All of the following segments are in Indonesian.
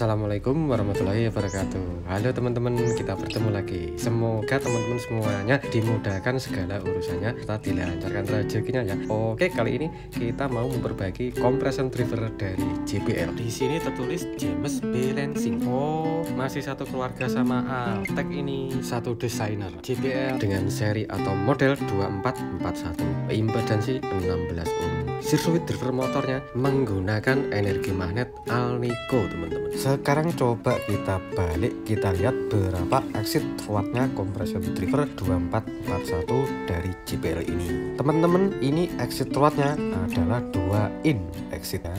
Assalamualaikum warahmatullahi wabarakatuh. Halo teman-teman, kita bertemu lagi. Semoga teman-teman semuanya dimudahkan segala urusannya serta dilancarkan rezekinya ya. Oke, kali ini kita mau memperbaiki compression driver dari JBL. Di sini tertulis James B. Lansing. Oh, masih satu keluarga sama Altec ini. Satu desainer JBL dengan seri atau model 2441. Impedansi 16 ohm. Sirkuit driver motornya menggunakan energi magnet Alnico, teman-teman. Sekarang coba kita balik, kita lihat berapa exit wattnya compression driver 2441 dari JBL ini. Teman-teman, ini exit wattnya adalah 2 in exitnya.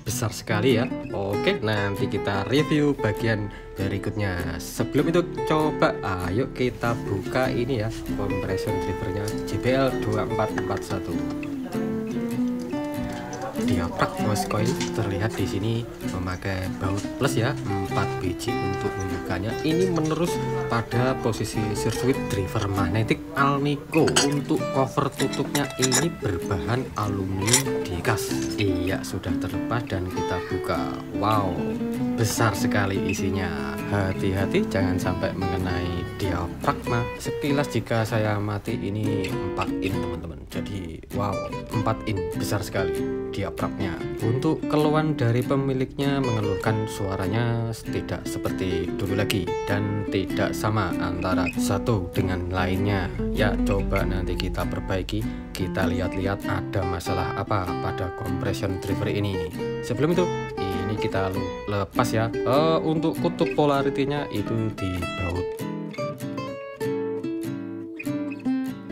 Besar sekali ya. Oke, nanti kita review bagian berikutnya. Sebelum itu coba ayo kita buka ini ya, compression drivernya JBL 2441. Diaprak voice coil terlihat di sini memakai baut plus ya, 4 biji untuk membukanya. Ini menerus pada posisi sirkuit driver magnetic Alnico. Untuk cover tutupnya ini berbahan aluminium diecast. Iya, sudah terlepas dan kita buka. Wow, besar sekali isinya. Hati-hati jangan sampai mengenai diafragma. Sekilas jika saya mati ini 4 in teman-teman. Jadi wow, 4 in, besar sekali diafragmnya. Untuk keluhan dari pemiliknya mengeluhkan suaranya tidak seperti dulu lagi dan tidak sama antara satu dengan lainnya. Ya, coba nanti kita perbaiki. Kita lihat-lihat ada masalah apa pada compression driver ini. Sebelum itu ini kita lepas ya. Untuk kutub polaritinya itu di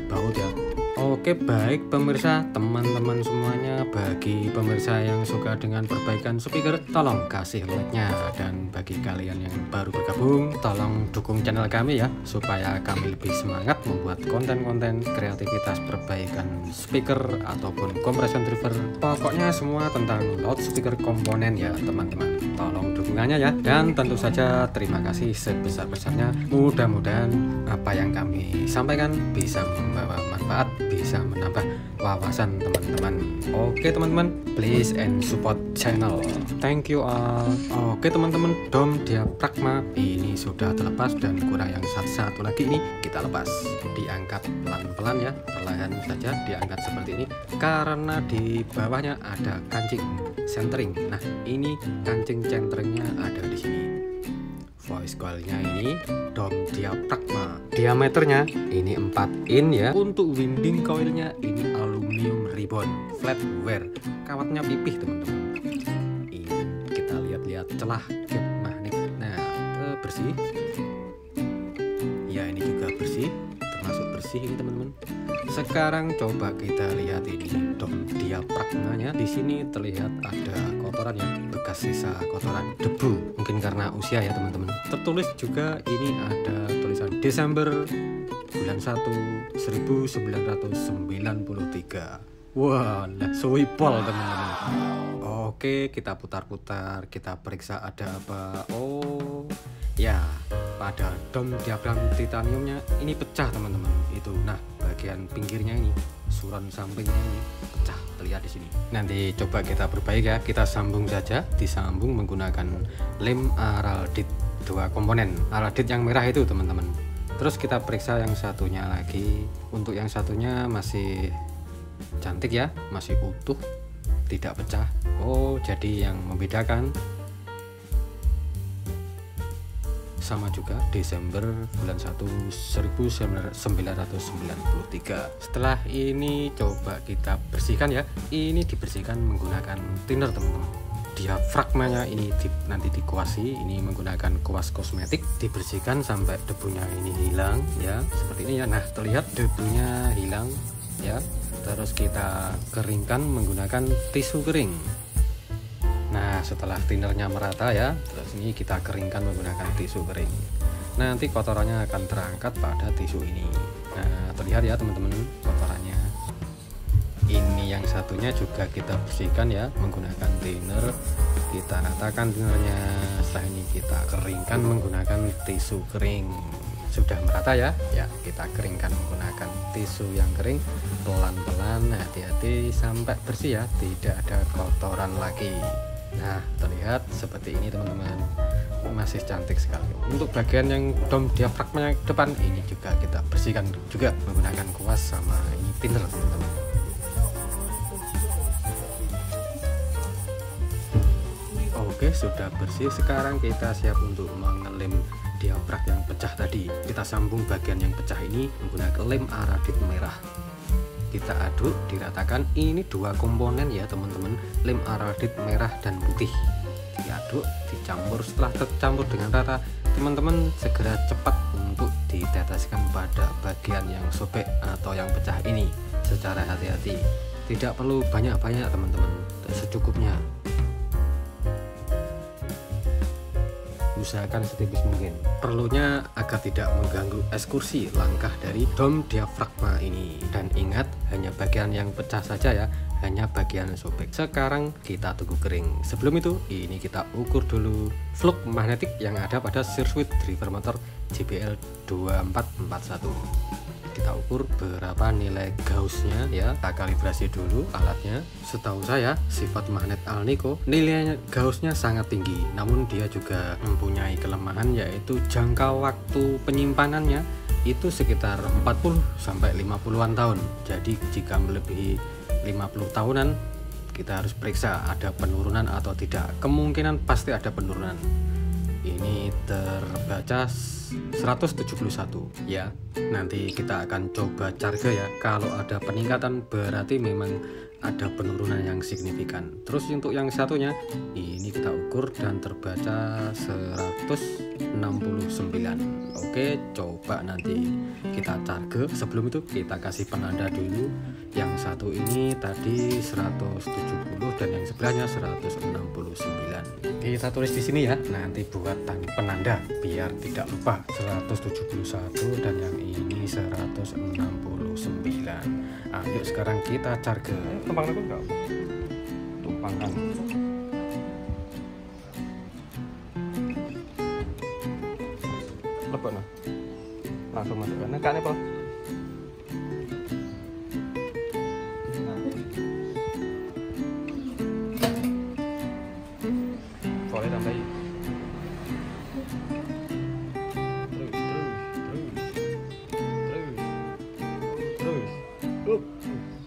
baut ya. Oke, baik pemirsa, teman-teman semuanya, bagi pemirsa yang suka dengan perbaikan speaker, tolong kasih like-nya, dan bagi kalian yang baru bergabung, tolong dukung channel kami ya, supaya kami lebih semangat membuat konten-konten kreativitas perbaikan speaker ataupun compression driver. Pokoknya semua tentang loudspeaker komponen ya teman-teman. Tolong dukungannya ya, dan tentu saja terima kasih sebesar-besarnya. Mudah-mudahan apa yang kami sampaikan bisa membawa manfaat, bisa menambah wawasan teman-teman. Oke teman-teman, please and support channel. Thank you all. Oke teman-teman, dom diafragma ini sudah terlepas dan kurang yang satu lagi ini kita lepas. Diangkat pelan-pelan ya, perlahan saja diangkat seperti ini karena di bawahnya ada kancing centering. Nah, ini kancing centeringnya ada di sini. Voice coilnya ini dom diafragma. Diameternya ini 4 in ya. Untuk winding coilnya ini aluminium ribbon flat wear. Kawatnya pipih teman-teman. Ini kita lihat-lihat celah gap magnet. Nah, bersih. Ya, ini juga bersih, termasuk bersih ini teman-teman. Sekarang coba kita lihat ini dom diafragmanya. Di sini terlihat ada kotoran ya, bekas sisa kotoran, debu, mungkin karena usia ya teman-teman. Tertulis juga ini ada tulisan Desember bulan 1 1993. Wah, suwipol teman-teman. Oke, kita putar-putar, kita periksa ada apa. Oh ya, pada dom diafragma titaniumnya ini pecah teman-teman. Itu nah, bagian pinggirnya ini, suron sampingnya ini pecah, terlihat di sini. Nanti coba kita perbaiki ya, kita sambung saja, disambung menggunakan lem Araldite 2 komponen. Araldite yang merah itu teman-teman. Terus kita periksa yang satunya lagi. Untuk yang satunya masih cantik ya, masih utuh, tidak pecah. Oh, jadi yang membedakan sama juga Desember bulan 1 1993. Setelah ini coba kita bersihkan ya. Ini dibersihkan menggunakan thinner teman-teman. Diafragmanya ini nanti dikuasi, ini menggunakan kuas kosmetik, dibersihkan sampai debunya ini hilang ya, seperti ini ya. Nah, terlihat debunya hilang ya. Terus kita keringkan menggunakan tisu kering. Nah, setelah thinnernya merata ya, terus ini kita keringkan menggunakan tisu kering. Nanti kotorannya akan terangkat pada tisu ini. Nah, terlihat ya teman-teman kotorannya. Ini yang satunya juga kita bersihkan ya menggunakan thinner. Kita ratakan thinnernya. Setelah ini kita keringkan menggunakan tisu kering. Sudah merata ya, ya kita keringkan menggunakan tisu yang kering. Pelan-pelan, hati-hati sampai bersih ya, tidak ada kotoran lagi. Nah, terlihat seperti ini teman-teman. masih cantik sekali. Untuk bagian yang dom diafragma depan ini juga kita bersihkan juga menggunakan kuas sama ini thinner teman-teman. Oke, sudah bersih. Sekarang kita siap untuk mengelem diafrag yang pecah tadi. Kita sambung bagian yang pecah ini menggunakan lem aradit merah. Kita aduk, diratakan. Ini dua komponen ya teman-teman, lem aradit merah dan putih. Diaduk, dicampur. Setelah tercampur dengan rata, teman-teman segera cepat untuk diteteskan pada bagian yang sobek atau yang pecah ini secara hati-hati. Tidak perlu banyak-banyak teman-teman, secukupnya. Usahakan setipis mungkin. Perlunya agar tidak mengganggu ekskursi langkah dari dom diafragma ini. Dan ingat, hanya bagian yang pecah saja ya, hanya bagian sobek. Sekarang kita tunggu kering. Sebelum itu, ini kita ukur dulu flux magnetik yang ada pada sirkuit driver motor JBL 2441. Kita ukur berapa nilai Gauss-nya ya, kita kalibrasi dulu alatnya. Setahu saya sifat magnet Alnico nilainya Gauss-nya sangat tinggi, namun dia juga mempunyai kelemahan yaitu jangka waktu penyimpanannya itu sekitar 40 sampai 50-an tahun. Jadi jika melebihi 50 tahunan kita harus periksa ada penurunan atau tidak. Kemungkinan pasti ada penurunan. Ini terbaca 171 ya. Nanti kita akan coba charge ya. Kalau ada peningkatan berarti memang ada penurunan yang signifikan. Terus untuk yang satunya ini kita ukur dan terbaca 169. Oke, coba nanti kita charge. Sebelum itu kita kasih penanda dulu. Yang satu ini tadi 170 dan yang sebelahnya 169. Kita tulis di sini ya, nanti buat penanda biar tidak lupa. 171 dan yang ini 169. Ayo sekarang kita charge. Tumpang aku enggak? Tumpang kan. Lepok no. Langsung masukkan. Nah, kan apa? Boleh tambahin.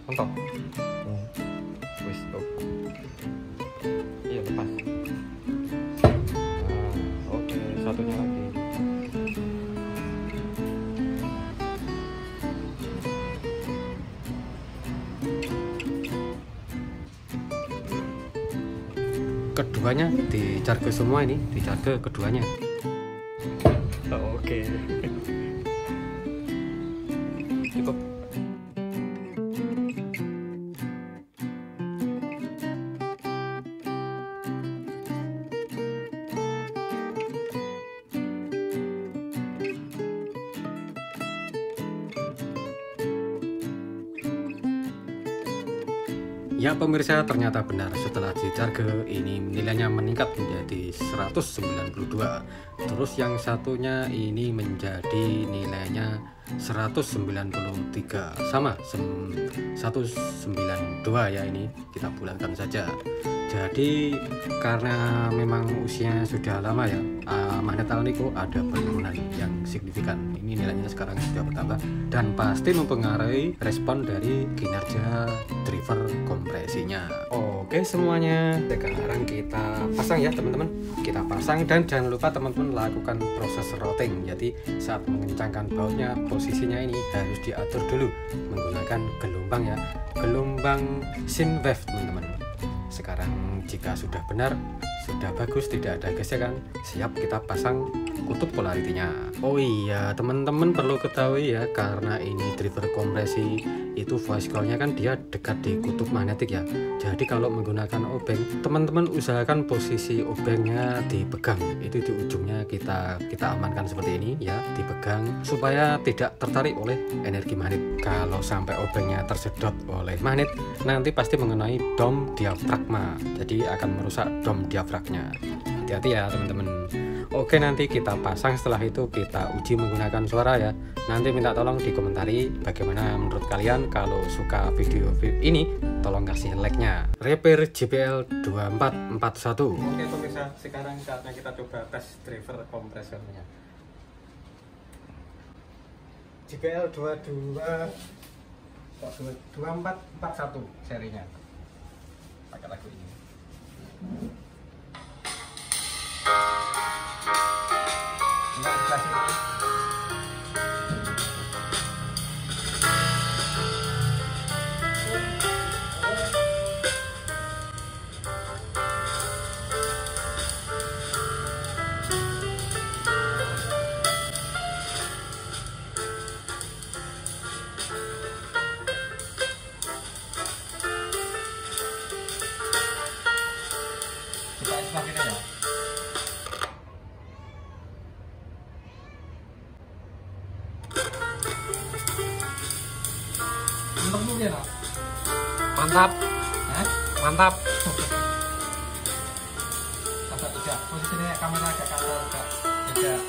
Mantap. Wis, iya lepas. Oke, satunya lagi. Keduanya dicharge semua ini, dicharge keduanya. Oke. Cukup. Ya pemirsa, ternyata benar setelah dicharge ini nilainya meningkat menjadi 192. Terus yang satunya ini menjadi nilainya 193. Sama 192 ya, ini kita bulatkan saja. Jadi karena memang usianya sudah lama ya, magnet Alnico ada penurunan yang signifikan. Ini nilainya sekarang sudah bertambah dan pasti mempengaruhi respon dari kinerja driver kompresinya. Oke semuanya, sekarang kita pasang ya teman-teman. Kita pasang dan jangan lupa teman-teman lakukan proses routing. Jadi saat mengencangkan bautnya, posisinya ini harus diatur dulu menggunakan gelombang ya, gelombang sine wave teman-teman. Sekarang jika sudah benar, sudah bagus, tidak ada gesekan, siap kita pasang kutub polaritinya. Oh iya teman-teman perlu ketahui ya, karena ini driver kompresi itu voice coil-nya kan dia dekat di kutub magnetik ya. Jadi kalau menggunakan obeng, teman-teman usahakan posisi obengnya dipegang, itu di ujungnya kita amankan seperti ini ya, dipegang supaya tidak tertarik oleh energi magnet. Kalau sampai obengnya tersedot oleh magnet, nanti pasti mengenai dom diafragma, jadi akan merusak dom diafragnya. Hati-hati ya teman-teman. Oke, nanti kita pasang, setelah itu kita uji menggunakan suara ya. Nanti minta tolong dikomentari bagaimana menurut kalian. Kalau suka video ini tolong kasih like-nya. Repair JBL 2441. Oke pemirsa, sekarang saatnya kita coba tes driver kompresornya. JBL 2441 serinya. Pakai lagu ini. Enggak jelas ini. Mantap, mantap. Agak tidak posisinya kamera agak kanan, tidak.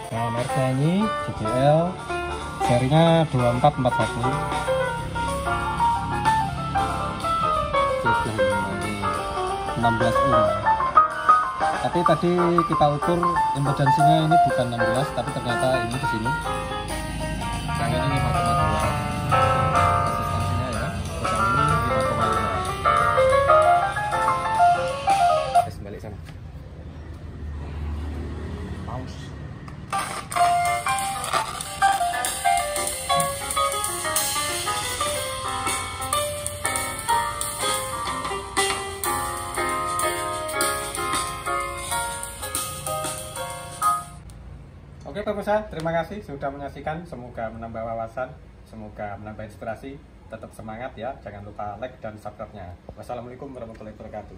Nah, mereknya ini JBL serinya 2441. 16 ohm. Tapi tadi kita ukur impedansinya ini bukan 16, tapi ternyata ini di sini. Yang ini 5,2. Resistansinya ya. Yang ini 5,5. Tes balik sana. Pause. Oke pemirsa, terima kasih sudah menyaksikan. Semoga menambah wawasan, semoga menambah inspirasi. Tetap semangat ya, jangan lupa like dan subscribe-nya. Wassalamualaikum warahmatullahi wabarakatuh.